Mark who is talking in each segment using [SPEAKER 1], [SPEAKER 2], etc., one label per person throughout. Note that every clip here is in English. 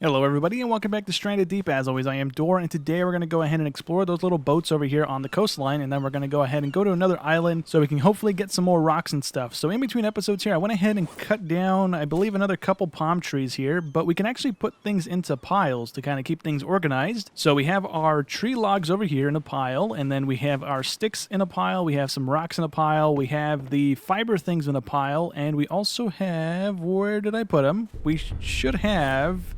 [SPEAKER 1] Hello everybody and welcome back to Stranded Deep. As always, I am Dor, and today we're going to go ahead and explore those little boats over here on the coastline, and then we're going to go ahead and go to another island so we can hopefully get some more rocks and stuff. So in between episodes here, I went ahead and cut down, I believe, another couple palm trees here, but we can actually put things into piles to kind of keep things organized. So we have our tree logs over here in a pile, and then we have our sticks in a pile, we have some rocks in a pile, we have the fiber things in a pile, and we also have, where did I put them? We should have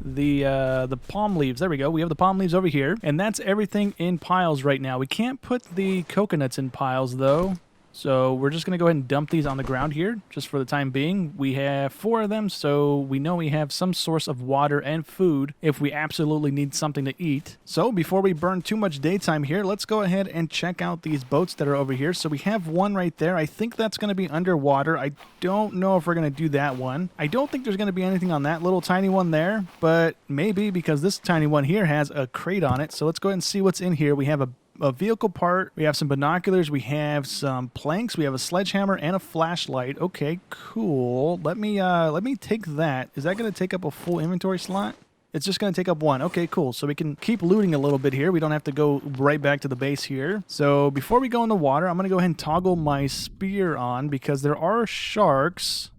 [SPEAKER 1] the palm leaves. There we go. We have the palm leaves over here, and that's everything in piles right now. We can't put the coconuts in piles though, so we're just gonna go ahead and dump these on the ground here just for the time being. We have 4 of them, so we know we have some source of water and food if we absolutely need something to eat. So before we burn too much daytime here, let's go ahead and check out these boats that are over here. So we have one right there. I think that's going to be underwater. I don't know if we're going to do that one. I don't think there's going to be anything on that little tiny one there, but maybe, because this tiny one here has a crate on it. So let's go ahead and see what's in here. We have a vehicle part, we have some binoculars, we have some planks, we have a sledgehammer and a flashlight. Okay, cool. Let me take that. Is that going to take up a full inventory slot? It's just going to take up 1. Okay, cool. So we can keep looting a little bit here. We don't have to go right back to the base here. So before we go in the water, I'm going to go ahead and toggle my spear on because there are sharks.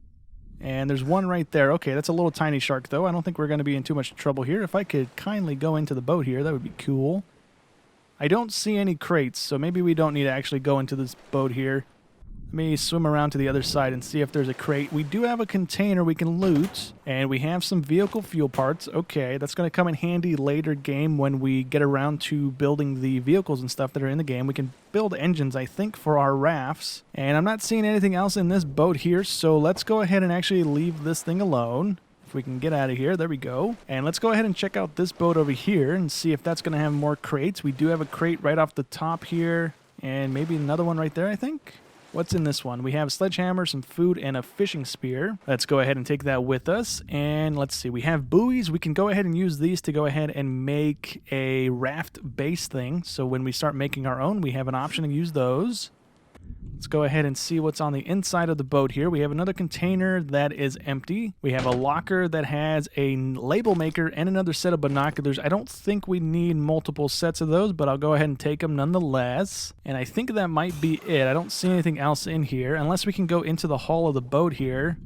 [SPEAKER 1] And there's one right there. Okay, that's a little tiny shark though. I don't think we're going to be in too much trouble here. If I could kindly go into the boat here, that would be cool. I don't see any crates, so maybe we don't need to actually go into this boat here. Let me swim around to the other side and see if there's a crate. We do have a container we can loot, and we have some vehicle fuel parts. Okay, that's going to come in handy later game when we get around to building the vehicles and stuff that are in the game. We can build engines, I think, for our rafts. And I'm not seeing anything else in this boat here, so let's go ahead and actually leave this thing alone. If we can get out of here, there we go. And let's go ahead and check out this boat over here and see if that's going to have more crates. We do have a crate right off the top here, and maybe another one right there, I think. What's in this one? We have a sledgehammer, some food, and a fishing spear. Let's go ahead and take that with us. And let's see, we have buoys. We can go ahead and use these to go ahead and make a raft base thing. So when we start making our own, we have an option to use those. Let's go ahead and see what's on the inside of the boat here. We have another container that is empty. We have a locker that has a label maker and another set of binoculars. I don't think we need multiple sets of those, but I'll go ahead and take them nonetheless. And I think that might be it. I don't see anything else in here, unless we can go into the hull of the boat here,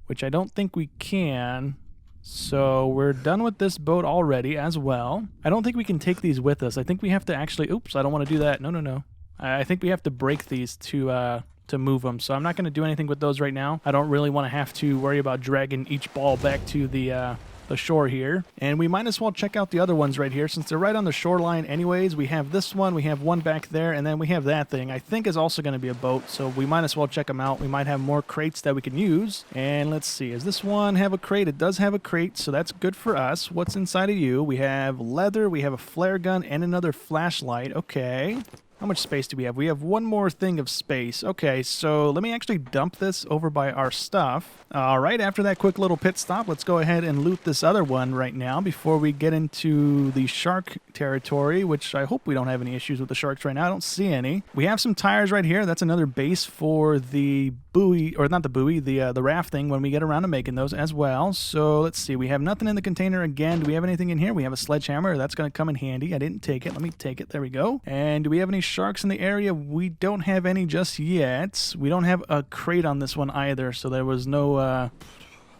[SPEAKER 1] which I don't think we can. So we're done with this boat already as well. I don't think we can take these with us. I think we have to actually... Oops, I don't want to do that. No. I think we have to break these to move them, so I'm not going to do anything with those right now. I don't really want to have to worry about dragging each ball back to the shore here. And we might as well check out the other ones right here, since they're right on the shoreline anyways. We have this one, we have one back there, and then we have that thing I think is also going to be a boat, so we might as well check them out. We might have more crates that we can use. And let's see, does this one have a crate? It does have a crate, so that's good for us. What's inside of you? We have leather, we have a flare gun, and another flashlight. Okay. How much space do we have? We have one more thing of space. Okay, so let me actually dump this over by our stuff. All right, after that quick little pit stop, let's go ahead and loot this other one right now before we get into the shark territory, which I hope we don't have any issues with the sharks right now. I don't see any. We have some tires right here. That's another base for the buoy, or not the buoy, the raft thing when we get around to making those as well. So let's see. We have nothing in the container again. Do we have anything in here? We have a sledgehammer. That's going to come in handy. I didn't take it. Let me take it. There we go. And do we have any sharks in the area? We don't have any just yet. We don't have a crate on this one either, so there was no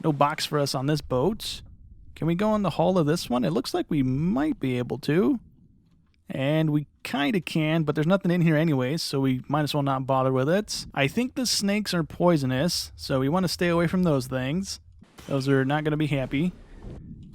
[SPEAKER 1] box for us on this boat. Can we go in the hull of this one? It looks like we might be able to. And we kind of can, but there's nothing in here anyways, so we might as well not bother with it. I think the snakes are poisonous, so we want to stay away from those things. Those are not going to be happy.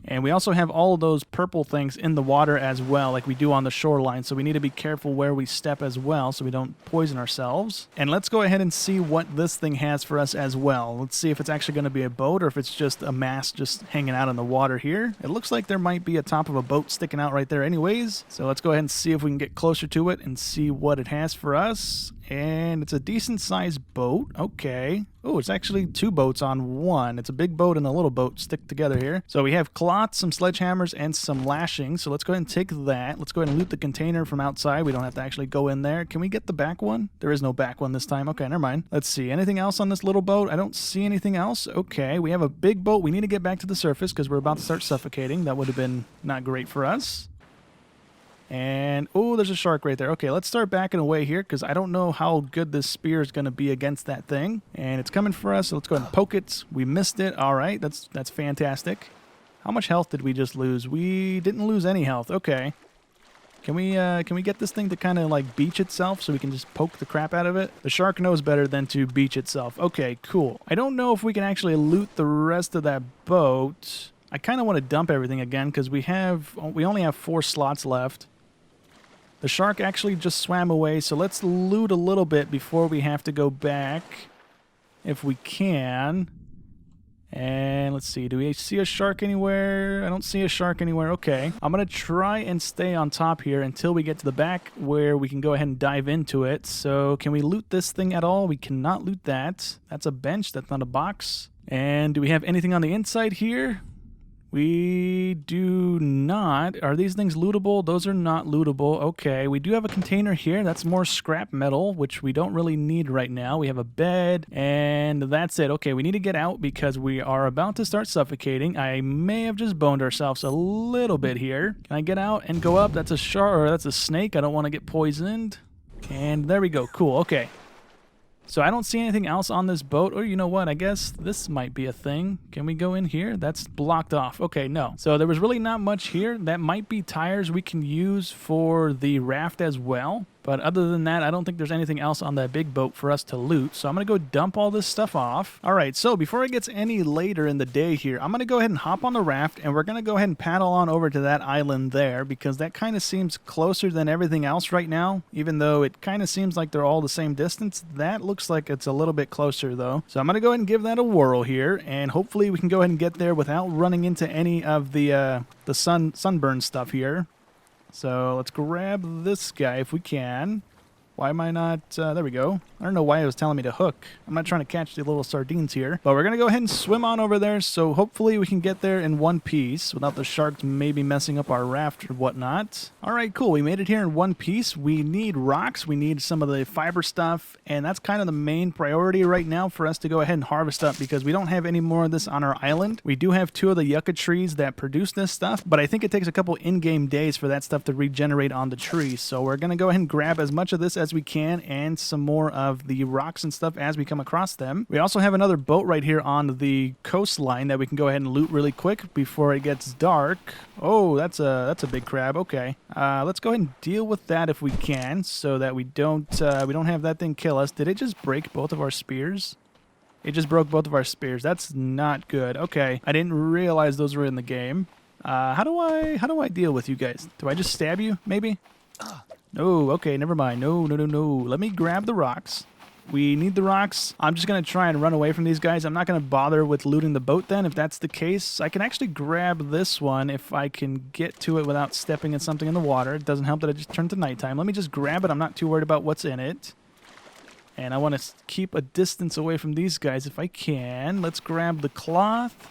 [SPEAKER 1] And we also have all of those purple things in the water as well, like we do on the shoreline. So we need to be careful where we step as well so we don't poison ourselves. And let's go ahead and see what this thing has for us as well. Let's see if it's actually going to be a boat or if it's just a mast just hanging out in the water here. It looks like there might be a top of a boat sticking out right there anyways. So let's go ahead and see if we can get closer to it and see what it has for us. And it's a decent-sized boat. Okay. Oh, it's actually 2 boats on one. It's a big boat and a little boat stick together here. So we have cloth, some sledgehammers, and some lashings. So let's go ahead and take that. Let's go ahead and loot the container from outside. We don't have to actually go in there. Can we get the back one? There is no back one this time. Okay, never mind. Let's see. Anything else on this little boat? I don't see anything else. Okay, we have a big boat. We need to get back to the surface because we're about to start suffocating. That would have been not great for us. And, oh, there's a shark right there. Okay, let's start backing away here because I don't know how good this spear is going to be against that thing. And it's coming for us, so let's go ahead and poke it. We missed it. All right, that's fantastic. How much health did we just lose? We didn't lose any health. Okay. Can we get this thing to kind of like beach itself so we can just poke the crap out of it? The shark knows better than to beach itself. Okay, cool. I don't know if we can actually loot the rest of that boat. I kind of want to dump everything again because we only have 4 slots left. The shark actually just swam away, so let's loot a little bit before we have to go back, if we can. And let's see, do we see a shark anywhere? I don't see a shark anywhere. Okay, I'm going to try and stay on top here until we get to the back where we can go ahead and dive into it. So can we loot this thing at all? We cannot loot that. That's a bench, that's not a box. And do we have anything on the inside here? We do not. Are these things lootable? Those are not lootable. Okay, we do have a container here. That's more scrap metal, which we don't really need right now. We have a bed, and that's it. Okay, we need to get out because we are about to start suffocating. I may have just boned ourselves a little bit here. Can I get out and go up? That's a shark, or that's a snake. I don't want to get poisoned. And there we go. Cool. Okay. So I don't see anything else on this boat. Or you know what? I guess this might be a thing. Can we go in here? That's blocked off. Okay, no. So there was really not much here. That might be tires we can use for the raft as well. But other than that, I don't think there's anything else on that big boat for us to loot. So I'm going to go dump all this stuff off. All right, so before it gets any later in the day here, I'm going to go ahead and hop on the raft, and we're going to go ahead and paddle on over to that island there because that kind of seems closer than everything else right now. Even though it kind of seems like they're all the same distance, that looks like it's a little bit closer though. So I'm going to go ahead and give that a whirl here, and hopefully we can go ahead and get there without running into any of the sunburn stuff here. So let's grab this guy if we can. Why am I not... there we go. I don't know why it was telling me to hook. I'm not trying to catch the little sardines here. But we're going to go ahead and swim on over there, so hopefully we can get there in one piece without the sharks maybe messing up our raft or whatnot. All right, cool. We made it here in one piece. We need rocks. We need some of the fiber stuff, and that's kind of the main priority right now for us to go ahead and harvest up because we don't have any more of this on our island. We do have 2 of the yucca trees that produce this stuff, but I think it takes a couple in-game days for that stuff to regenerate on the trees. So we're going to go ahead and grab as much of this as we can and some more of the rocks and stuff as we come across them. We also have another boat right here on the coastline that we can go ahead and loot really quick before it gets dark. Oh, that's a big crab. Okay, let's go ahead and deal with that if we can, so that we don't have that thing kill us. Did it just break both of our spears? It just broke both of our spears. That's not good. Okay, I didn't realize those were in the game. How do I deal with you guys? Do I just stab you? Maybe. No, okay, never mind. No. Let me grab the rocks. We need the rocks. I'm just going to try and run away from these guys. I'm not going to bother with looting the boat then, if that's the case. I can actually grab this one if I can get to it without stepping in something in the water. It doesn't help that it just turned to nighttime. Let me just grab it. I'm not too worried about what's in it. And I want to keep a distance away from these guys if I can. Let's grab the cloth.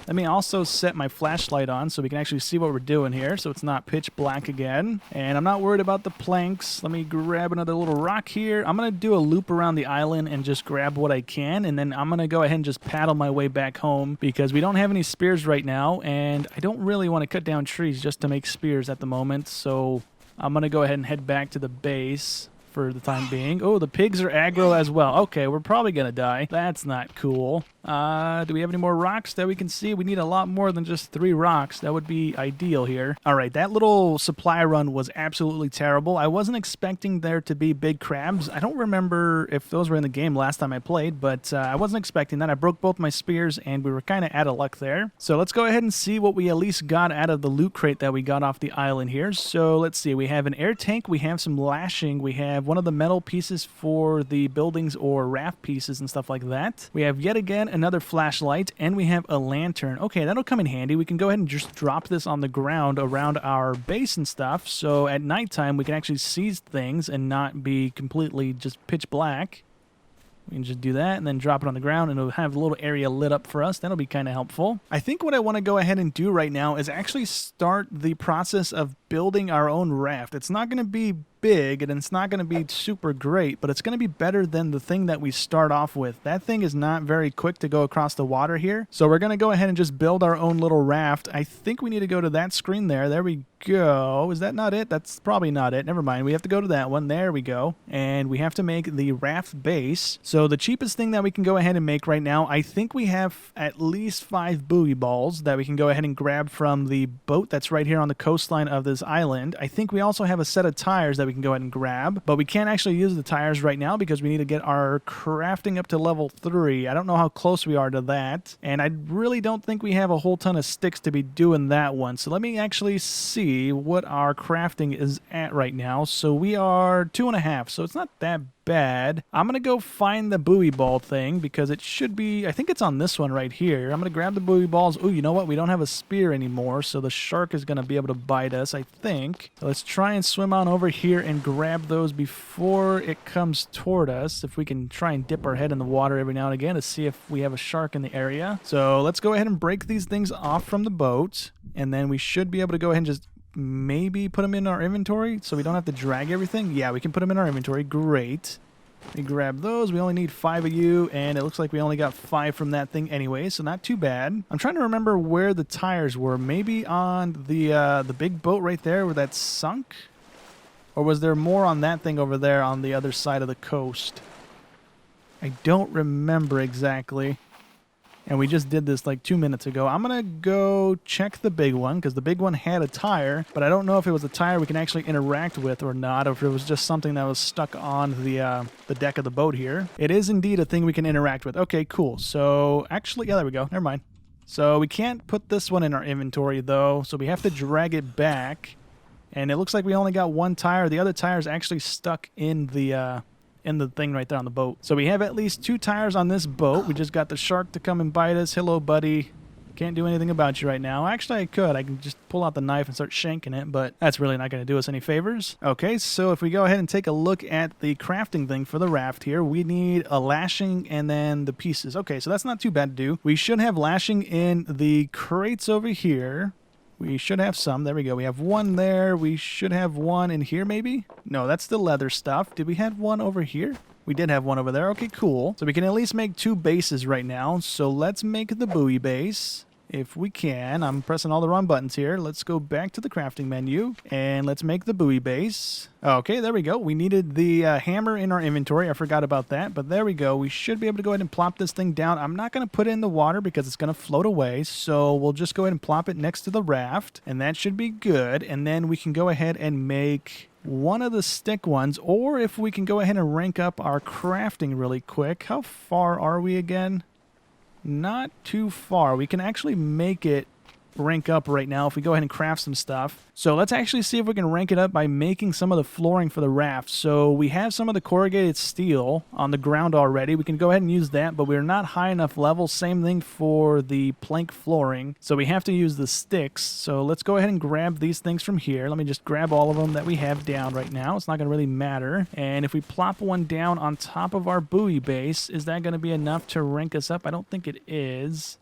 [SPEAKER 1] Let me also set my flashlight on so we can actually see what we're doing here, so it's not pitch black again. And I'm not worried about the planks. Let me grab another little rock here. I'm going to do a loop around the island and just grab what I can, and then I'm going to go ahead and just paddle my way back home because we don't have any spears right now, and I don't really want to cut down trees just to make spears at the moment, so I'm going to go ahead and head back to the base for the time being. Oh, the pigs are aggro as well. Okay, we're probably going to die. That's not cool. Do we have any more rocks that we can see? We need a lot more than just 3 rocks. That would be ideal here. All right, that little supply run was absolutely terrible. I wasn't expecting there to be big crabs. I don't remember if those were in the game last time I played, but I wasn't expecting that. I broke both my spears, and we were kind of out of luck there. So let's go ahead and see what we at least got out of the loot crate that we got off the island here. So let's see. We have an air tank. We have some lashing. We have one of the metal pieces for the buildings or raft pieces and stuff like that. We have yet again another flashlight, and we have a lantern. Okay, that'll come in handy. We can go ahead and just drop this on the ground around our base and stuff, so at nighttime we can actually see things and not be completely just pitch black. We can just do that and then drop it on the ground, and it'll have a little area lit up for us. That'll be kind of helpful. I think what I want to go ahead and do right now is actually start the process of building our own raft. It's not going to be big and it's not going to be super great, but it's going to be better than the thing that we start off with. That thing is not very quick to go across the water here, so we're going to go ahead and just build our own little raft. I think we need to go to that screen there. There we go. Is that not it? That's probably not it. Never mind. We have to go to that one. There we go. And we have to make the raft base. So the cheapest thing that we can go ahead and make right now, I think we have at least 5 buoy balls that we can go ahead and grab from the boat that's right here on the coastline of this island. I think we also have a set of tires that we can go ahead and grab, but we can't actually use the tires right now because we need to get our crafting up to level 3. I don't know how close we are to that, and I really don't think we have a whole ton of sticks to be doing that one. So let me actually see what our crafting is at right now. So we are 2.5, so it's not that bad. I'm gonna go find the buoy ball thing because it should be, I think it's on this one right here. I'm gonna grab the buoy balls. Oh, you know what? We don't have a spear anymore, so the shark is gonna be able to bite us, I think. So let's try and swim on over here and grab those before it comes toward us. If we can try and dip our head in the water every now and again to see if we have a shark in the area. So let's go ahead and break these things off from the boat, and then we should be able to go ahead and just maybe put them in our inventory so we don't have to drag everything. Yeah, we can put them in our inventory. Great. We grab those. We only need 5 of you, and it looks like we only got 5 from that thing anyway, so not too bad. I'm trying to remember where the tires were. Maybe on the big boat right there where that sunk? Or was there more on that thing over there on the other side of the coast? I don't remember exactly. And we just did this like 2 minutes ago. I'm going to go check the big one because the big one had a tire, but I don't know if it was a tire we can actually interact with or not, or if it was just something that was stuck on the deck of the boat here. It is indeed a thing we can interact with. Okay, cool. So actually, yeah, there we go. Never mind. So we can't put this one in our inventory though, so we have to drag it back. And it looks like we only got 1 tire. The other tire is actually stuck in the thing right there on the boat. So we have at least 2 tires on this boat. We just got the shark to come and bite us. Hello, buddy. Can't do anything about you right now. Actually, I could. I can just pull out the knife and start shanking it, but that's really not going to do us any favors. Okay, so if we go ahead and take a look at the crafting thing for the raft here, we need a lashing and then the pieces. Okay, so that's not too bad to do. We should have lashing in the crates over here. We should have some. There we go. We have 1 there. We should have 1 in here, maybe? No, that's the leather stuff. Did we have 1 over here? We did have 1 over there. Okay, cool. So we can at least make 2 bases right now. So let's make the buoy base. If we can. I'm pressing all the wrong buttons here. Let's go back to the crafting menu and let's make the buoy base. Okay, there we go. We needed the hammer in our inventory. I forgot about that, but there we go. We should be able to go ahead and plop this thing down. I'm not going to put it in the water because it's going to float away, so we'll just go ahead and plop it next to the raft, and that should be good. And then we can go ahead and make one of the stick ones, or if we can go ahead and rank up our crafting really quick. How far are we again? Not too far. We can actually make it rank up right now if we go ahead and craft some stuff. So let's actually see if we can rank it up by making some of the flooring for the raft. So we have some of the corrugated steel on the ground already. We can go ahead and use that, but we're not high enough level. Same thing for the plank flooring. So we have to use the sticks. So let's go ahead and grab these things from here. Let me just grab all of them that we have down right now. It's not going to really matter. And if we plop one down on top of our buoy base, is that going to be enough to rank us up? I don't think it is.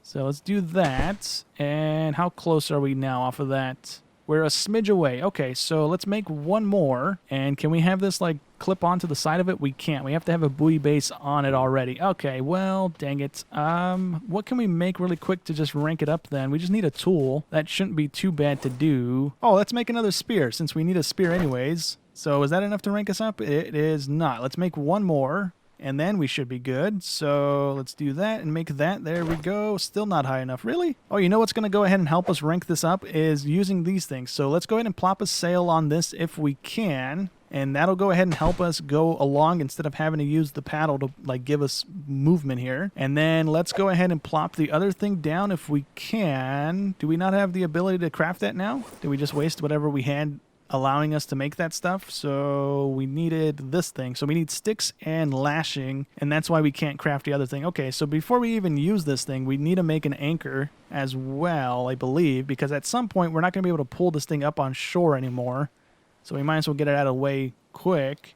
[SPEAKER 1] So let's do that. And how close are we now off of that? We're a smidge away. Okay, so let's make 1 more. And can we have this like clip onto the side of it? We can't. We have to have a buoy base on it already. Okay, well, dang it. What can we make really quick to just rank it up then? We just need a tool. That shouldn't be too bad to do. Oh, let's make another spear since we need a spear anyways. So is that enough to rank us up? It is not. Let's make 1 more. And then we should be good. So let's do that and make that. There we go. Still not high enough. Really? Oh, you know what's going to go ahead and help us rank this up is using these things. So let's go ahead and plop a sail on this if we can. And that'll go ahead and help us go along instead of having to use the paddle to like give us movement here. And then let's go ahead and plop the other thing down if we can. Do we not have the ability to craft that now? Did we just waste whatever we had allowing us to make that stuff. So we needed this thing. So we need sticks and lashing, and that's why we can't craft the other thing. Okay, so before we even use this thing, we need to make an anchor as well, I believe, because at some point we're not going to be able to pull this thing up on shore anymore. So we might as well get it out of the way quick.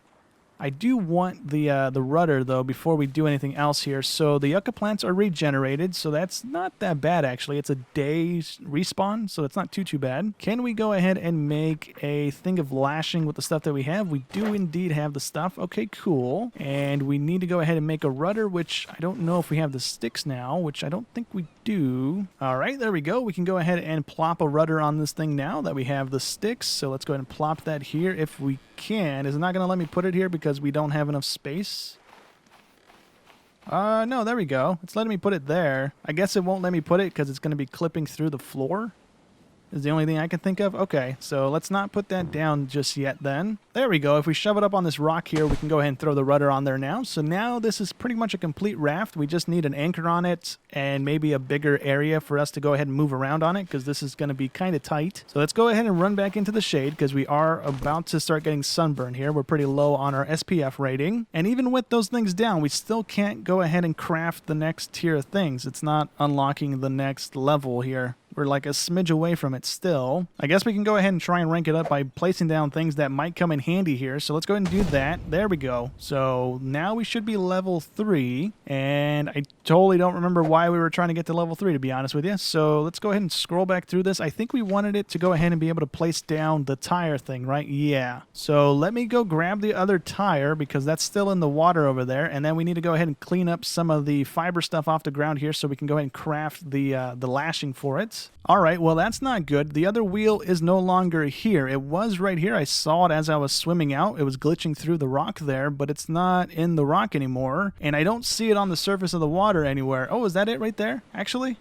[SPEAKER 1] I do want the rudder, though, before we do anything else here. So the yucca plants are regenerated, so that's not that bad, actually. It's a day respawn, so it's not too bad. Can we go ahead and make a thing of lashing with the stuff that we have? We do indeed have the stuff. Okay, cool. And we need to go ahead and make a rudder, which I don't know if we have the sticks now, which I don't think we do. All right, there we go. We can go ahead and plop a rudder on this thing now that we have the sticks. So let's go ahead and plop that here if we can. Is it not going to let me put it here because we don't have enough space? No, there we go. It's letting me put it there. I guess it won't let me put it because it's going to be clipping through the floor. Is the only thing I can think of. Okay, so let's not put that down just yet then. There we go. If we shove it up on this rock here, we can go ahead and throw the rudder on there now. So now this is pretty much a complete raft. We just need an anchor on it and maybe a bigger area for us to go ahead and move around on it because this is going to be kind of tight. So let's go ahead and run back into the shade because we are about to start getting sunburn here. We're pretty low on our SPF rating. And even with those things down, we still can't go ahead and craft the next tier of things. It's not unlocking the next level here. We're like a smidge away from it still. I guess we can go ahead and try and rank it up by placing down things that might come in handy here. So let's go ahead and do that. There we go. So now we should be level 3. And I totally don't remember why we were trying to get to level 3, to be honest with you. So let's go ahead and scroll back through this. I think we wanted it to go ahead and be able to place down the tire thing, right? Yeah. So let me go grab the other tire because that's still in the water over there. And then we need to go ahead and clean up some of the fiber stuff off the ground here so we can go ahead and craft the lashing for it. All right, well, that's not good. The other wheel is no longer here. It was right here. I saw it as I was swimming out. It was glitching through the rock there, but it's not in the rock anymore. And I don't see it on the surface of the water anywhere. Oh, is that it right there, actually?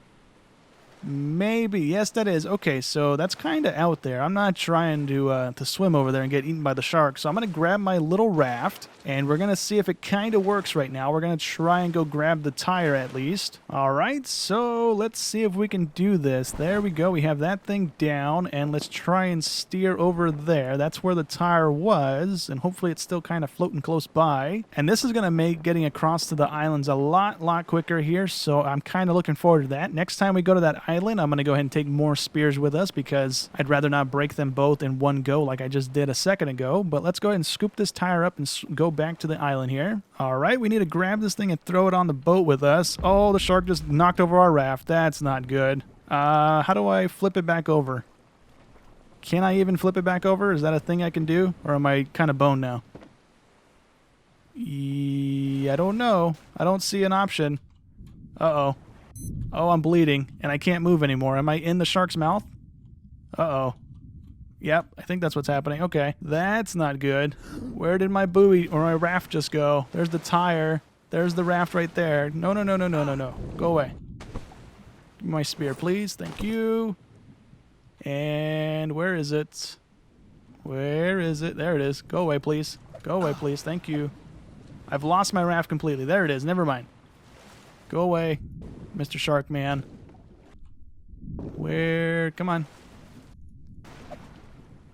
[SPEAKER 1] Maybe. Yes, that is. Okay, so that's kind of out there. I'm not trying to swim over there and get eaten by the shark. So I'm going to grab my little raft, and we're going to see if it kind of works right now. We're going to try and go grab the tire at least. All right, so let's see if we can do this. There we go. We have that thing down, and let's try and steer over there. That's where the tire was, and hopefully it's still kind of floating close by. And this is going to make getting across to the islands a lot quicker here, so I'm kind of looking forward to that. Next time we go to that island, I'm going to go ahead and take more spears with us because I'd rather not break them both in one go like I just did a second ago. But let's go ahead and scoop this tire up and go back to the island here. All right, we need to grab this thing and throw it on the boat with us. Oh, the shark just knocked over our raft. That's not good. How do I flip it back over? Can I even flip it back over? Is that a thing I can do? Or am I kind of boned now? I don't know. I don't see an option. Uh-oh. Oh, I'm bleeding, and I can't move anymore. Am I in the shark's mouth? Uh-oh. Yep, I think that's what's happening. Okay, that's not good. Where did my buoy or my raft just go? There's the tire. There's the raft right there. No. Go away. Give me my spear, please. Thank you. And where is it? Where is it? There it is. Go away, please. Go away, please. Thank you. I've lost my raft completely. There it is. Never mind. Go away, Mr. Shark Man. Where? Come on.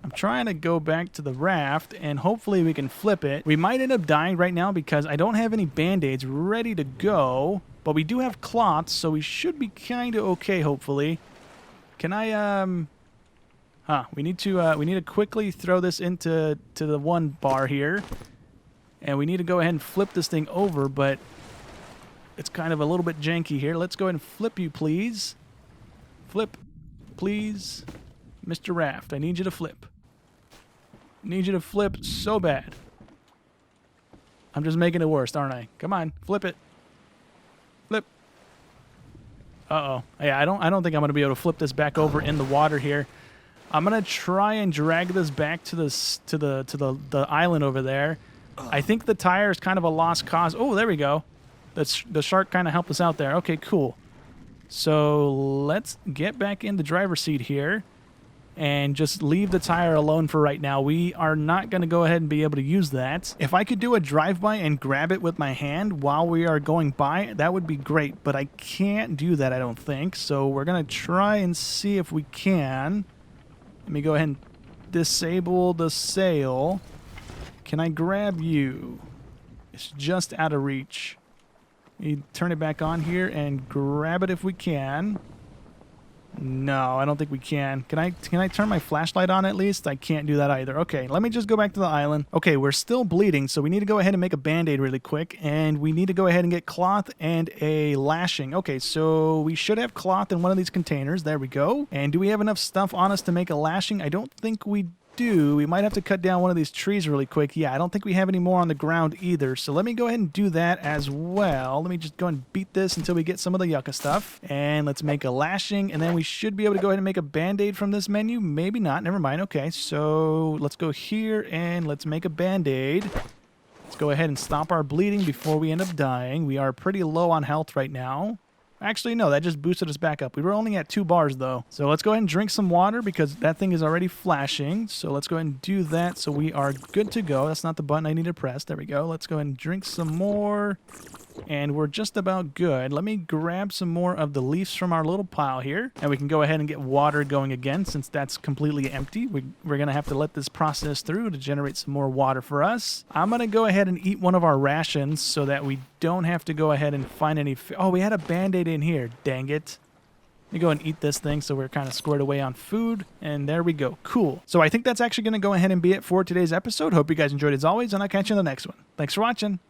[SPEAKER 1] I'm trying to go back to the raft, and hopefully we can flip it. We might end up dying right now because I don't have any band-aids ready to go, but we do have cloths, so we should be kind of okay, hopefully. Can I, we need to quickly throw this into the one bar here, and we need to go ahead and flip this thing over, but it's kind of a little bit janky here. Let's go ahead and flip you, please. Flip, please. Mr. Raft, I need you to flip. Need you to flip so bad. I'm just making it worse, aren't I? Come on, flip it. Flip. Uh-oh. Yeah, I don't think I'm going to be able to flip this back over in the water here. I'm going to try and drag this back to the island over there. I think the tire is kind of a lost cause. Oh, there we go. The shark kind of helped us out there. Okay, cool. So let's get back in the driver's seat here and just leave the tire alone for right now. We are not going to go ahead and be able to use that. If I could do a drive-by and grab it with my hand while we are going by, that would be great, but I can't do that, I don't think. So we're going to try and see if we can. Let me go ahead and disable the sail. Can I grab you? It's just out of reach. You turn it back on here and grab it if we can. No, I don't think we can. Can I turn my flashlight on at least? I can't do that either. Okay, let me just go back to the island. Okay, we're still bleeding, so we need to go ahead and make a band-aid really quick, and we need to go ahead and get cloth and a lashing. Okay, so we should have cloth in one of these containers. There we go. And do we have enough stuff on us to make a lashing? I don't think we do. We might have to cut down one of these trees really quick. Yeah, I don't think we have any more on the ground either. So let me go ahead and do that as well. Let me just go and beat this until we get some of the yucca stuff. And let's make a lashing. And then we should be able to go ahead and make a band-aid from this menu. Maybe not. Never mind. Okay, so let's go here and let's make a band-aid. Let's go ahead and stop our bleeding before we end up dying. We are pretty low on health right now. Actually, no, that just boosted us back up. We were only at 2 bars, though. So let's go ahead and drink some water because that thing is already flashing. So let's go ahead and do that so we are good to go. That's not the button I need to press. There we go. Let's go ahead and drink some more. And we're just about good. Let me grab some more of the leaves from our little pile here. And we can go ahead and get water going again since that's completely empty. We're going to have to let this process through to generate some more water for us. I'm going to go ahead and eat one of our rations so that we don't have to go ahead and find any... Oh, we had a Band-Aid in here. Dang it. Let me go and eat this thing so we're kind of squared away on food. And there we go. Cool. So I think that's actually going to go ahead and be it for today's episode. Hope you guys enjoyed as always, and I'll catch you in the next one. Thanks for watching.